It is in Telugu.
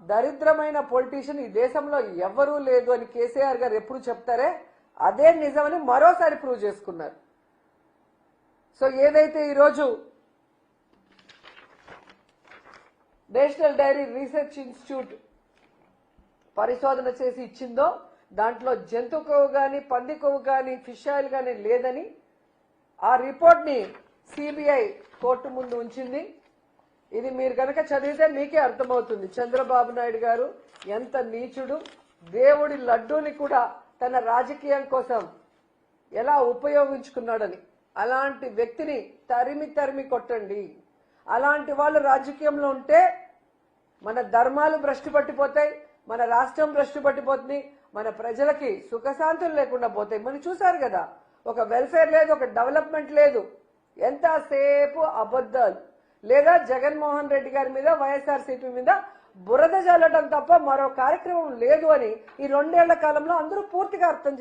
దరిద్రమైన పొలిటీషియన్ ఈ దేశంలో ఎవ్వరూ లేదు అని కేసీఆర్ గారు ఎప్పుడు చెప్తారే అదే నిజమని మరోసారి ప్రూవ్ చేసుకున్నారు. సో ఏదైతే ఈరోజు నేషనల్ డైరీ రీసెర్చ్ ఇన్స్టిట్యూట్ పరిశోధన చేసి ఇచ్చిందో దాంట్లో జంతు కొవ్వు కానీ పంది కొవ్వు కానీ ఫిష్ ఆయిల్ కానీ లేదని ఆ రిపోర్ట్ని సిబిఐ కోర్టు ముందు ఉంచింది. ఇది మీరు కనుక చదివితే మీకే అర్థమవుతుంది చంద్రబాబు నాయుడు గారు ఎంత నీచుడు, దేవుడి లడ్డూని కూడా తన రాజకీయం కోసం ఎలా ఉపయోగించుకున్నాడని. అలాంటి వ్యక్తిని తరిమి కొట్టండి. అలాంటి వాళ్ళు రాజకీయంలో ఉంటే మన ధర్మాలు భ్రష్టు పట్టిపోతాయి, మన రాష్ట్రం భ్రష్టు పట్టిపోతుంది, మన ప్రజలకి సుఖశాంతులు లేకుండా పోతాయి. మనం చూసారు కదా, ఒక వెల్ఫేర్ లేదు, ఒక డెవలప్మెంట్ లేదు, ఎంతసేపు అబద్ధాలు. లేదా జగన్మోహన్ రెడ్డి గారి మీద వైఎస్ఆర్సీపీ మీద బురద జల్లడం తప్ప మరో కార్యక్రమం లేదు అని ఈ 2 ఏళ్ల కాలంలో అందరూ పూర్తిగా అర్థం